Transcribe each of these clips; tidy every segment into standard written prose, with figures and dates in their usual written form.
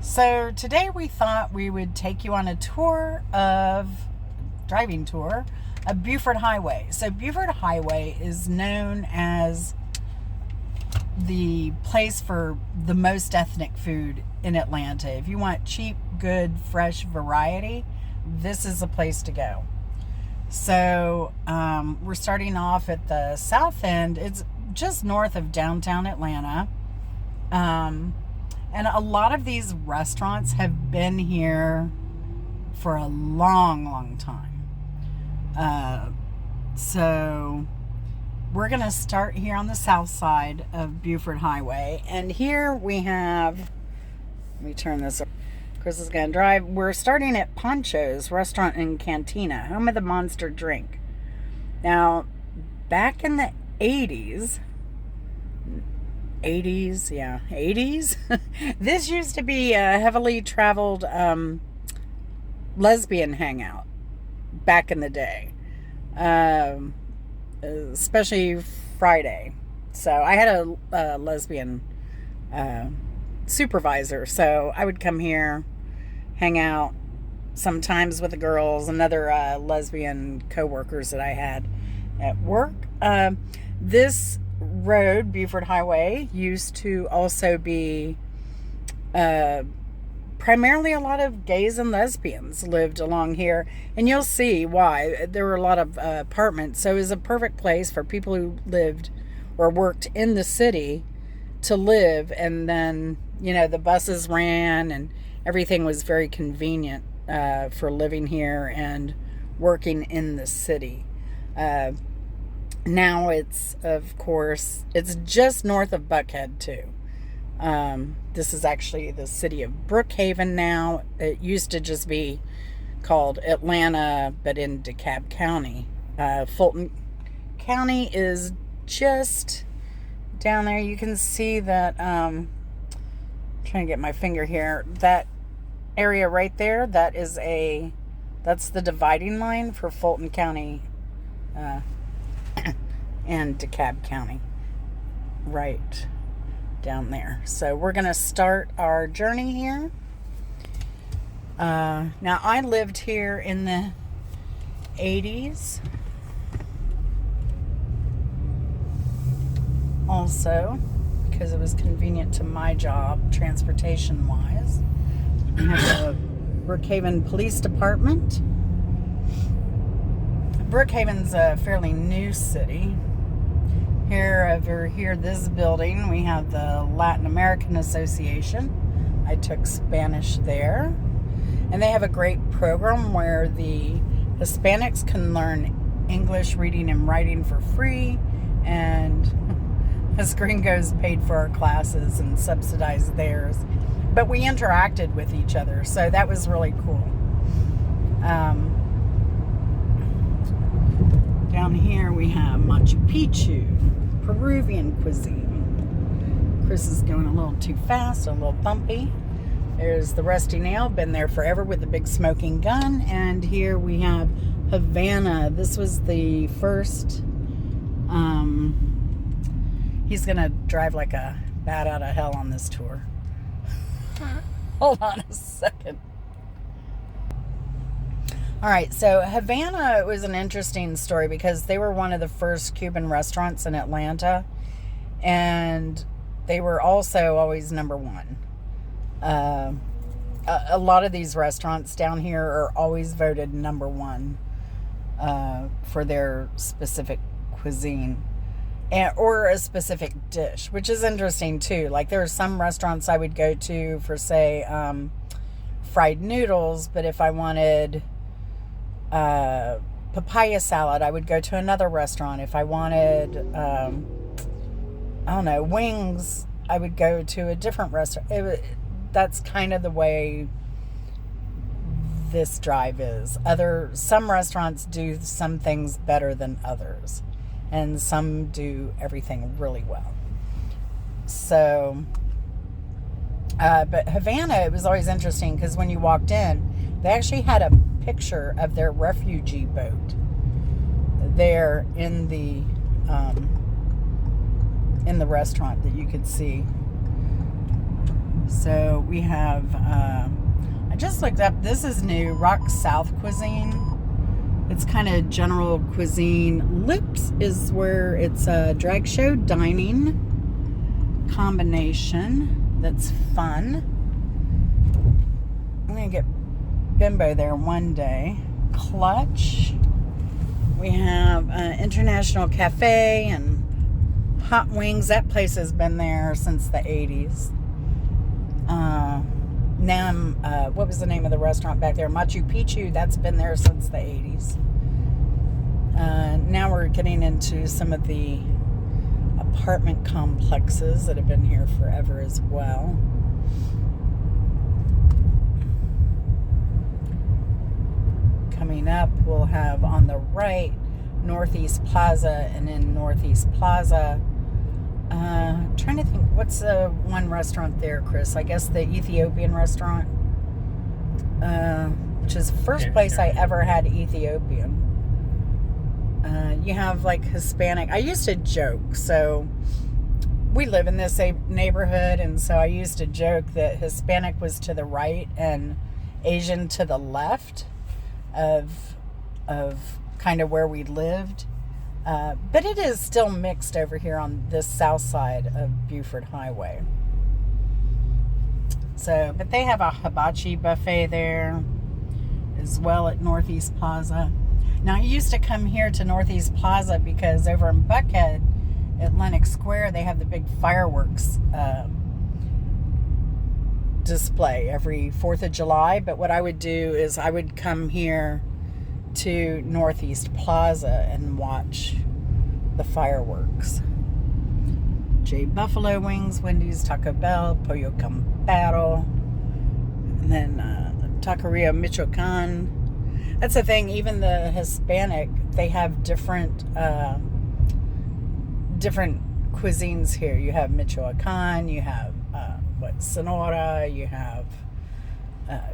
So today we thought we would take you on a driving tour of Buford Highway. So Buford Highway is known as the place for the most ethnic food in Atlanta. If you want cheap, good, fresh variety, this is a place to go. So we're starting off at the south end. It's just north of downtown Atlanta. And a lot of these restaurants have been here for a long, long time. So we're going to start here on the south side of Buford Highway. And here we have, let me turn this over. Chris is going to drive. We're starting at Poncho's Restaurant and Cantina, home of the Monster drink. Now, back in the 80s, this used to be a heavily traveled lesbian hangout back in the day, especially Friday. So I had a lesbian supervisor, so I would come here, hang out sometimes with the girls and other lesbian co-workers that I had at work. This road, Buford Highway, used to also be primarily a lot of gays and lesbians lived along here, and you'll see why. There were a lot of apartments, so it was a perfect place for people who lived or worked in the city to live. And then, you know, the buses ran and everything was very convenient for living here and working in the city. Now it's, of course, it's just north of Buckhead too. This is actually the city of Brookhaven now. It used to just be called Atlanta, but in DeKalb County. Fulton County is just down there. You can see that, trying to get my finger here, that area right there, that's the dividing line for Fulton County, and DeKalb County, right down there. So we're going to start our journey here. Now, I lived here in the 80s also, because it was convenient to my job transportation wise. We have the Brookhaven Police Department. Brookhaven's a fairly new city. Over here, this building, we have the Latin American Association. I took Spanish there. And they have a great program where the Hispanics can learn English reading and writing for free. And us gringos paid for our classes and subsidized theirs. But we interacted with each other, so that was really cool. Down here we have Machu Picchu, Peruvian cuisine. Chris is going a little too fast, a little bumpy. There's the Rusty Nail, been there forever with the big smoking gun. And here we have Havana. This was the first, he's going to drive like a bat out of hell on this tour. Hold on a second. All right, so Havana was an interesting story because they were one of the first Cuban restaurants in Atlanta, and they were also always number one. A lot of these restaurants down here are always voted number one for their specific cuisine or a specific dish, which is interesting too. Like, there are some restaurants I would go to for, say, fried noodles, but if I wanted papaya salad, I would go to another restaurant. If I wanted, I don't know, wings, I would go to a different restaurant. That's kind of the way this drive is. Some restaurants do some things better than others, and some do everything really well. So, but Havana, it was always interesting because when you walked in, they actually had a picture of their refugee boat there in the restaurant that you could see. So we have, I just looked up, this is new, Rock South Cuisine. It's kind of general cuisine. Lips is where it's a drag show dining combination. That's fun. I'm going to get Bimbo there one day. Clutch. We have International Cafe and Hot Wings. That place has been there since the 80s. What was the name of the restaurant back there? Machu Picchu. That's been there since the 80s. Now we're getting into some of the apartment complexes that have been here forever as well. Coming up, we'll have on the right Northeast Plaza, and in Northeast Plaza, trying to think, what's the one restaurant there, Chris? I guess the Ethiopian restaurant, which is the first place I ever had Ethiopian. You have like Hispanic. I used to joke, so we live in this neighborhood, and so I used to joke that Hispanic was to the right and Asian to the left of kind of where we lived. But it is still mixed over here on this south side of Buford Highway. So, but they have a hibachi buffet there as well at Northeast Plaza. Now, I used to come here to Northeast Plaza because over in Buckhead at Lenox Square, they have the big fireworks display every 4th of July. But what I would do is I would come here to Northeast Plaza and watch the fireworks. J Buffalo Wings, Wendy's, Taco Bell, Pollo Campero, and then Taqueria Michoacan. That's the thing, even the Hispanic, they have different cuisines here. You have Michoacan, you have Sonora, you have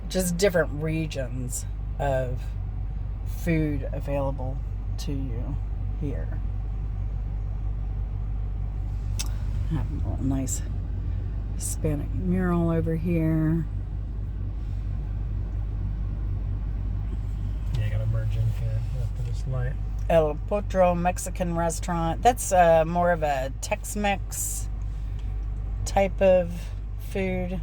just different regions of food available to you here. Have a little nice Hispanic mural over here. Yeah, I gotta merge in here after this light. El Potro Mexican restaurant. That's more of a Tex-Mex type of food.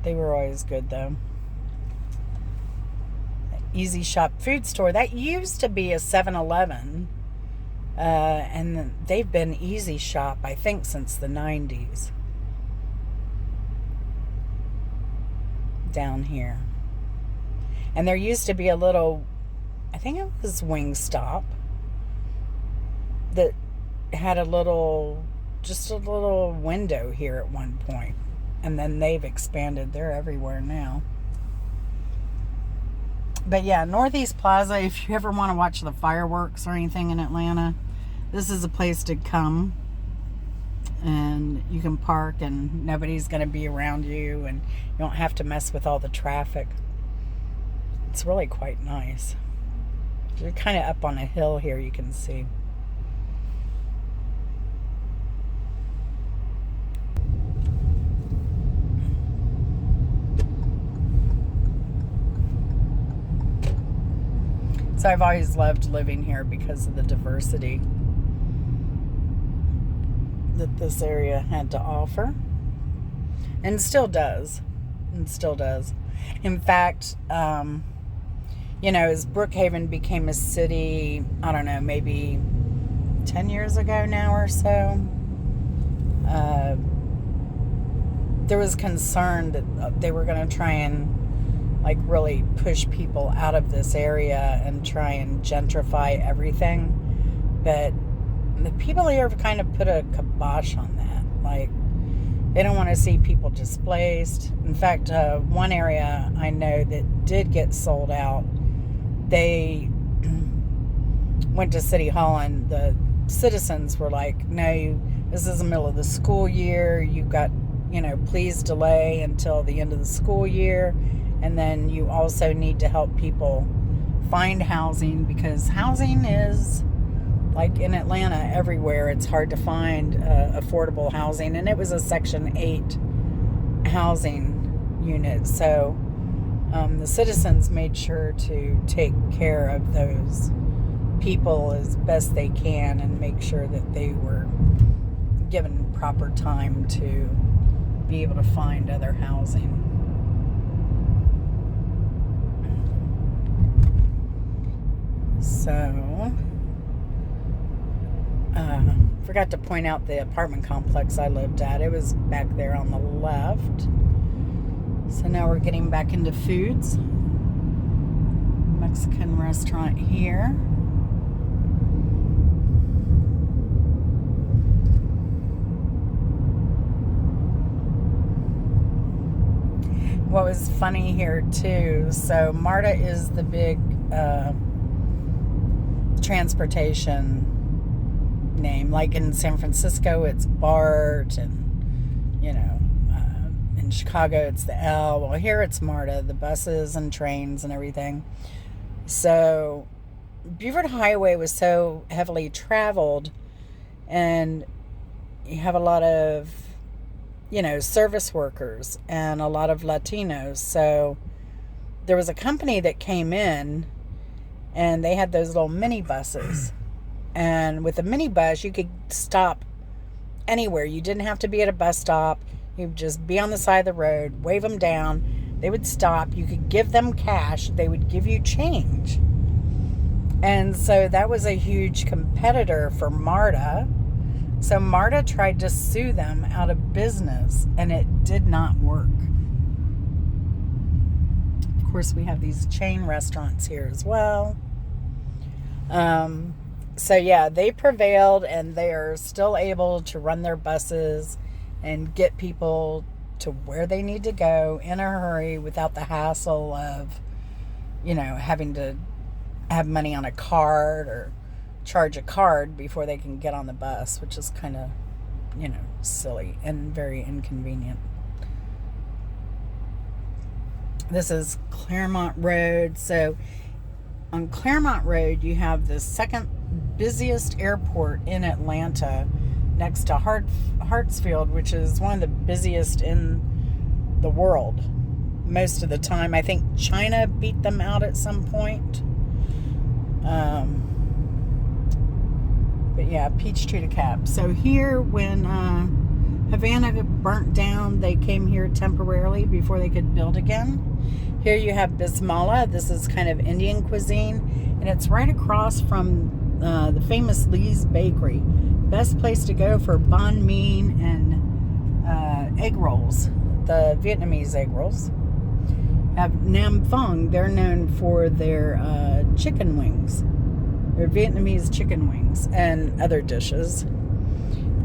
They were always good though. Easy Shop Food Store. That used to be a 7-Eleven. And they've been Easy Shop, I think, since the 90s. Down here. And there used to be a little, I think it was Wingstop, that had just a little window here at one point. And then they've expanded. They're everywhere now. But yeah, Northeast Plaza, if you ever want to watch the fireworks or anything in Atlanta, this is a place to come. And you can park and nobody's going to be around you, and you don't have to mess with all the traffic. It's really quite nice. You're kind of up on a hill here, you can see. So I've always loved living here because of the diversity that this area had to offer. And still does. In fact, as Brookhaven became a city, I don't know, maybe 10 years ago now or so, there was concern that they were going to try and really push people out of this area and try and gentrify everything. But the people here have kind of put a kibosh on that. They don't want to see people displaced. In fact, one area I know that did get sold out, they went to City Hall and the citizens were like, no, this is the middle of the school year. You've got, please delay until the end of the school year. And then you also need to help people find housing, because housing is Like in Atlanta, everywhere, it's hard to find affordable housing. And it was a Section 8 housing unit. So the citizens made sure to take care of those people as best they can and make sure that they were given proper time to be able to find other housing. So, forgot to point out the apartment complex I lived at. It was back there on the left. So now we're getting back into foods. Mexican restaurant here. What was funny here too, so MARTA is the big transportation name. Like in San Francisco, it's BART, and in Chicago, it's the L. Well, here it's MARTA, the buses and trains and everything. So Buford Highway was so heavily traveled, and you have a lot of, service workers and a lot of Latinos. So there was a company that came in, and they had those little mini buses. And with a minibus, you could stop anywhere. You didn't have to be at a bus stop. You would just be on the side of the road, wave them down. They would stop. You could give them cash. They would give you change. And so that was a huge competitor for MARTA. So MARTA tried to sue them out of business, and it did not work. Of course, we have these chain restaurants here as well. So yeah, they prevailed, and they are still able to run their buses and get people to where they need to go in a hurry without the hassle of, having to have money on a card or charge a card before they can get on the bus, which is kind of, silly and very inconvenient. This is Claremont Road. So on Claremont Road, you have the second busiest airport in Atlanta, next to Hartsfield, which is one of the busiest in the world most of the time. I think China beat them out at some point. But yeah, Peachtree to Cap. So here, when Havana burnt down, they came here temporarily before they could build again. Here you have Bismillah. This is kind of Indian cuisine, and it's right across from the famous Lee's Bakery. Best place to go for banh mi and egg rolls, the Vietnamese egg rolls. Have Nam Phuong. They're known for their chicken wings. Their Vietnamese chicken wings and other dishes.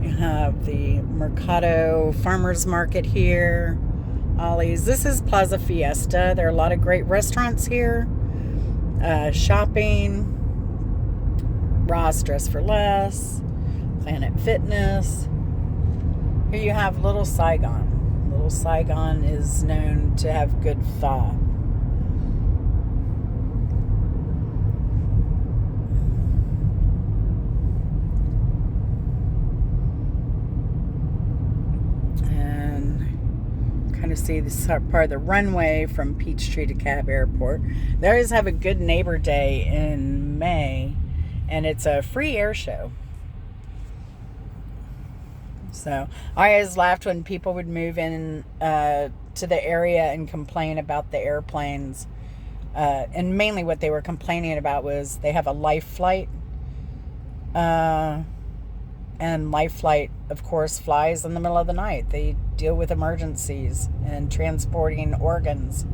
You have the Mercado Farmers Market here. Ollie's. This is Plaza Fiesta. There are a lot of great restaurants here. Shopping. Ross Dress for Less. Planet Fitness. Here you have Little Saigon. Little Saigon is known to have good pho. To see this part of the runway from Peachtree to Cab Airport. They always have a Good Neighbor Day in May, and it's a free air show. So I always laughed when people would move in to the area and complain about the airplanes. And mainly what they were complaining about was they have a life flight. And Life Flight, of course, flies in the middle of the night. They deal with emergencies and transporting organs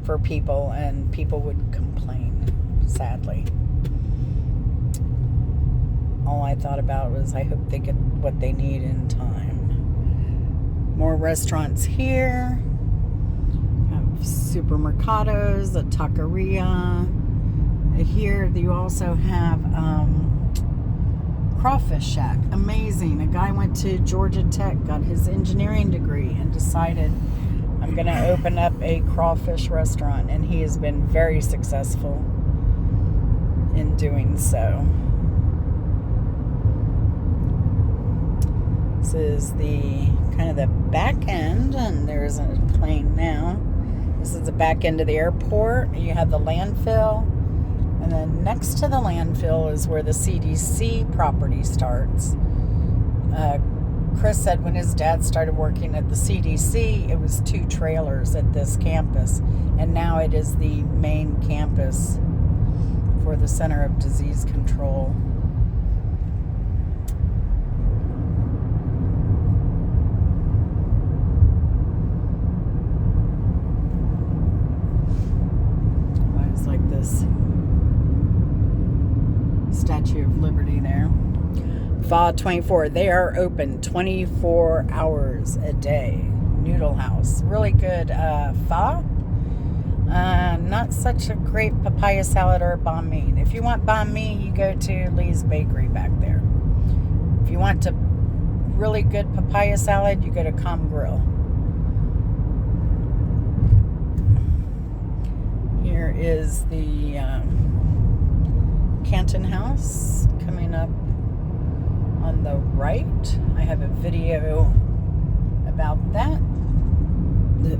for people, and people would complain, sadly. All I thought about was I hope they get what they need in time. More restaurants here. You have supermercados, a taqueria. Here you also have Crawfish Shack. Amazing. A guy went to Georgia Tech, got his engineering degree, and decided, I'm going to open up a crawfish restaurant. And he has been very successful in doing so. This is the kind of the back end, and there's a plane now. This is the back end of the airport. You have the landfill, and then next to the landfill is where the CDC property starts. Chris said when his dad started working at the CDC, it was 2 trailers at this campus, and now it is the main campus for the Center of Disease Control. It's like this Statue of Liberty there. Pho 24. They are open 24 hours a day. Noodle House. Really good pho. Not such a great papaya salad or banh mi. If you want banh mi, you go to Lee's Bakery back there. If you want to really good papaya salad, you go to Com Grill. Here is the Canton House coming up on the right. I have a video about that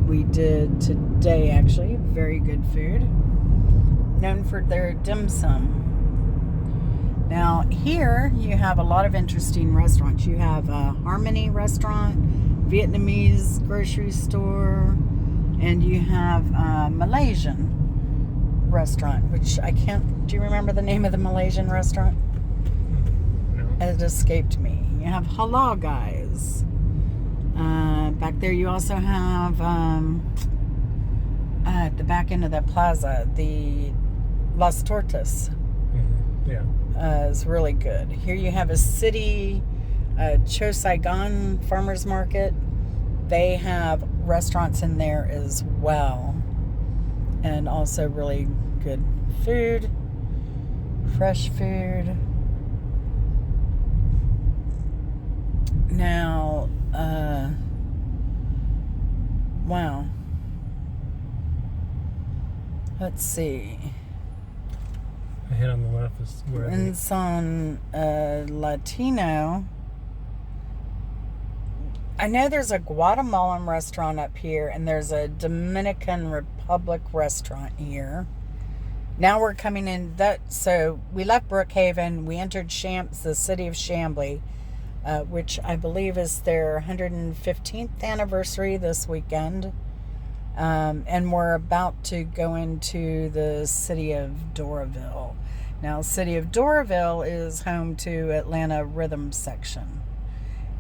we did today, actually. Very good food. Known for their dim sum. Now, here you have a lot of interesting restaurants. You have a Harmony restaurant, Vietnamese grocery store, and you have a Malaysian restaurant, which I can't... Do you remember the name of the Malaysian restaurant? No. It escaped me. You have Halal Guys. Back there you also have at the back end of the plaza, the Las Tortas. Mm-hmm. Yeah. Is really good. Here you have a city, Cho Saigon Farmers Market. They have restaurants in there as well. And also really good food. Fresh food. Now, wow. Let's see. Ahead on the left is where In San Latino. I know there's a Guatemalan restaurant up here, and there's a Dominican Republic restaurant here. Now we're coming in so we left Brookhaven, we entered the city of Chamblee, which I believe is their 115th anniversary this weekend. And we're about to go into the city of Doraville. Now, city of Doraville is home to Atlanta Rhythm Section.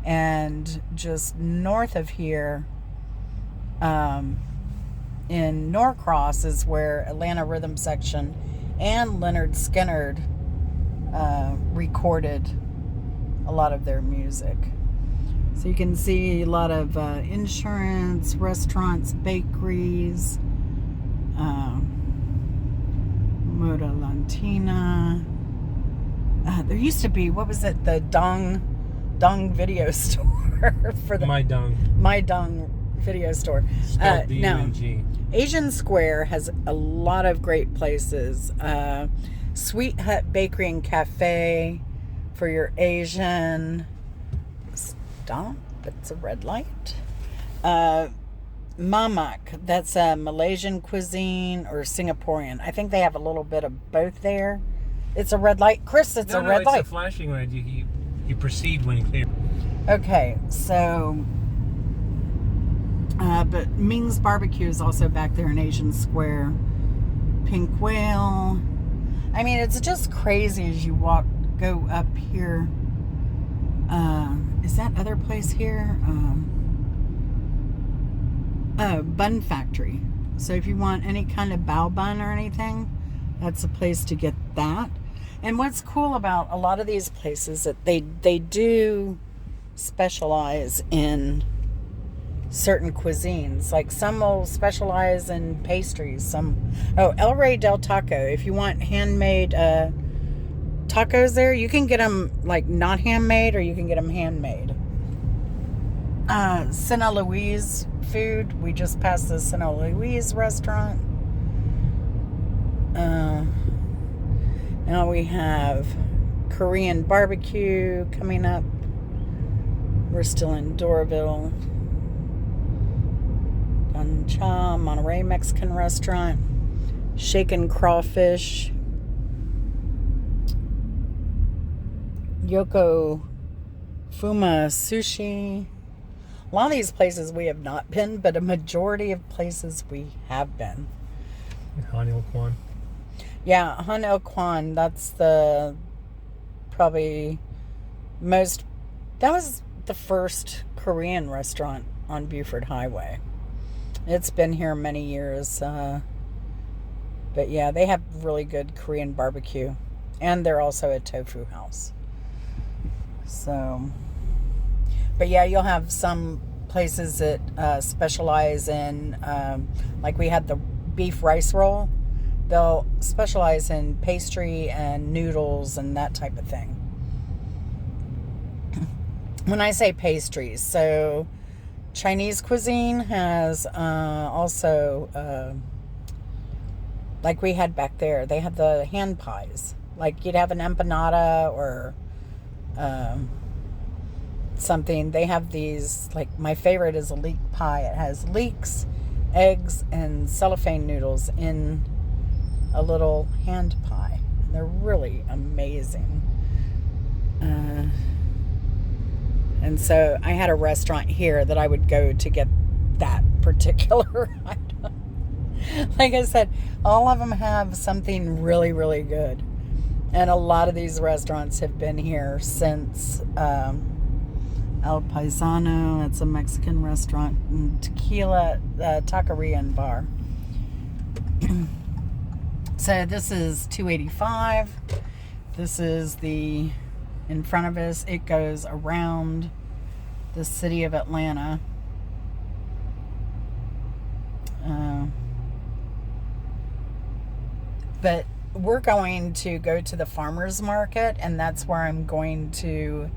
And just north of here, in Norcross, is where Atlanta Rhythm Section and Leonard Skinner recorded a lot of their music. So you can see a lot of insurance, restaurants, bakeries, Moda Lantina. There used to be, what was it, the Dong video store for the My Dong video store. Spelled Now, D-U-N-G. Asian Square has a lot of great places. Sweet Hut Bakery and Cafe for your Asian. Stop, it's a red light. Mamak, that's a Malaysian cuisine or Singaporean. I think they have a little bit of both there. It's a red light. Chris, it's a red light. It's a flashing red. You proceed when clear. Okay, so but Ming's Barbecue is also back there in Asian Square. Pink Whale. I mean, it's just crazy as you go up here. Is that other place here? Bun Factory. So if you want any kind of bao bun or anything, that's a place to get that. And what's cool about a lot of these places that they do specialize in certain cuisines. Like some will specialize in pastries. El Rey del Taco. If you want handmade tacos there, you can get them like not handmade, or you can get them handmade. Sina Louise food. We just passed the Sina Louise restaurant. Now we have Korean barbecue coming up. We're still in Doraville. Gun Cha, Monterey Mexican restaurant. Shaken Crawfish. Yoko Fuma Sushi. A lot of these places we have not been, but a majority of places we have been. Han Il Kwan. Yeah, Han Il Kwan. That's the probably most. That was the first Korean restaurant on Buford Highway. It's been here many years. But yeah, they have really good Korean barbecue. And they're also a tofu house. So, but yeah, you'll have some places that specialize in, like we had the beef rice roll. They'll specialize in pastry and noodles and that type of thing. When I say pastries, so Chinese cuisine has also, like we had back there, they have the hand pies. Like you'd have an empanada or something. They have these, like my favorite is a leek pie. It has leeks, eggs, and cellophane noodles in a little hand pie. They're really amazing. And so I had a restaurant here that I would go to get that particular item. Like I said, all of them have something really, really good. And a lot of these restaurants have been here since El Paisano. It's a Mexican restaurant. And Tequila Taqueria and Bar. So this is 285. This is the, in front of us, it goes around the city of Atlanta. But we're going to go to the farmer's market, and that's where I'm going to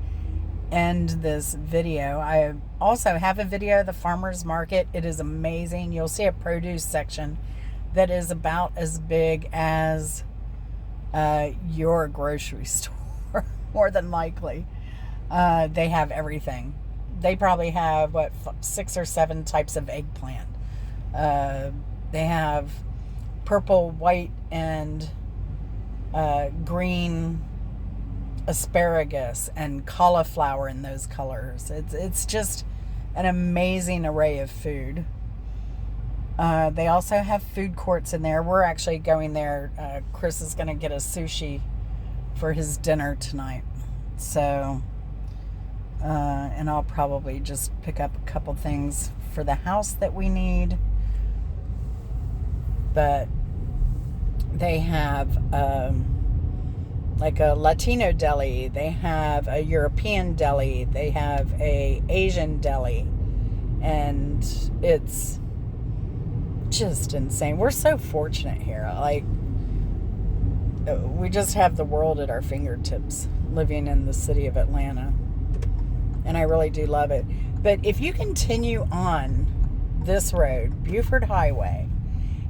end this video. I also have a video of the farmer's market. It is amazing. You'll see a produce section that is about as big as your grocery store, more than likely. They have everything. They probably have, 6 or 7 types of eggplant. They have purple, white, and green asparagus and cauliflower in those colors. It's just an amazing array of food. They also have food courts in there. We're actually going there. Chris is going to get a sushi for his dinner tonight. So, and I'll probably just pick up a couple things for the house that we need. But they have like a Latino deli. They have a European deli. They have a Asian deli. And it's just insane. We're so fortunate here. Like, we just have the world at our fingertips living in the city of Atlanta. And I really do love it. But if you continue on this road, Buford Highway,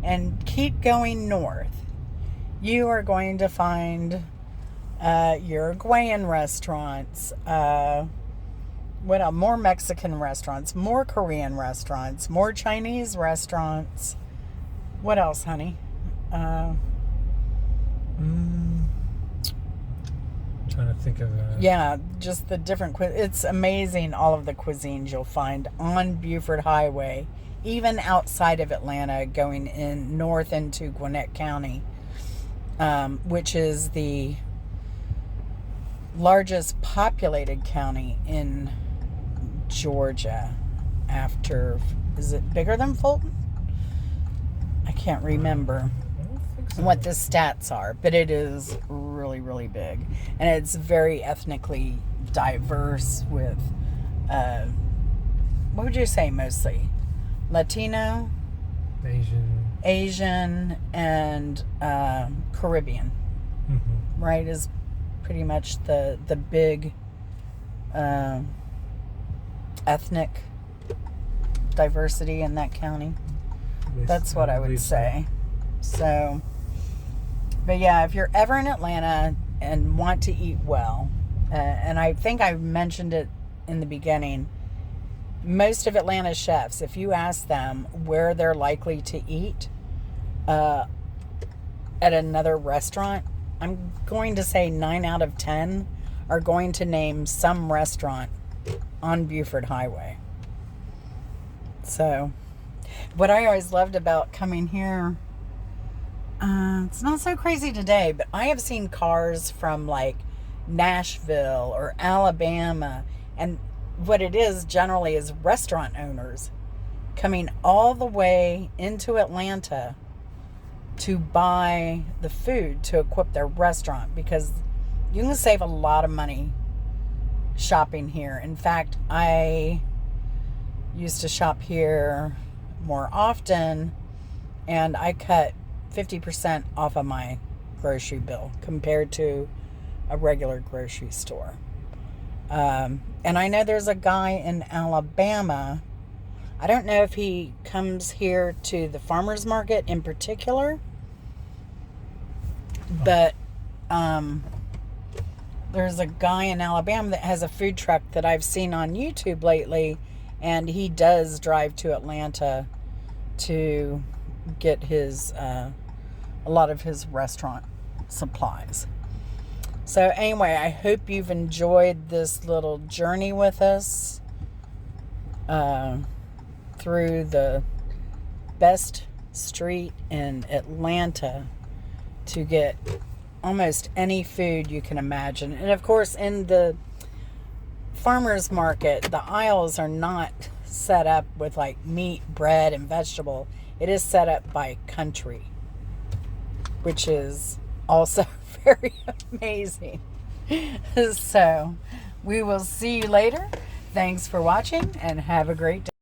and keep going north, you are going to find Uruguayan restaurants, what else? More Mexican restaurants, more Korean restaurants, more Chinese restaurants. What else, honey? Trying to think of yeah, just the different it's amazing, all of the cuisines you'll find on Buford Highway, even outside of Atlanta, going in north into Gwinnett County, which is the largest populated county in Georgia. After, is it bigger than Fulton? I can't remember what the stats are, but it is really, really big, and it's very ethnically diverse with what would you say, mostly Latino, Asian, and Caribbean. Mm-hmm. Right, is pretty much the big ethnic diversity in that county. That's what I would say. So, but yeah, if you're ever in Atlanta and want to eat well, and I think I mentioned it in the beginning, most of Atlanta's chefs, if you ask them where they're likely to eat at another restaurant, I'm going to say 9 out of 10 are going to name some restaurant on Buford Highway. So, what I always loved about coming here, it's not so crazy today, but I have seen cars from like Nashville or Alabama, and what it is generally is restaurant owners coming all the way into Atlanta to buy the food to equip their restaurant, because you can save a lot of money shopping here. In fact, I used to shop here more often, and I cut 50% off of my grocery bill compared to a regular grocery store. And I know there's a guy in Alabama. I don't know if he comes here to the farmers market in particular, but there's a guy in Alabama that has a food truck that I've seen on YouTube lately, and he does drive to Atlanta to get his a lot of his restaurant supplies. So anyway, I hope you've enjoyed this little journey with us through the best street in Atlanta to get almost any food you can imagine. And of course, in the farmers market, the aisles are not set up with like meat, bread, and vegetable. It is set up by country, which is also very amazing. So we will see you later. Thanks for watching, and have a great day.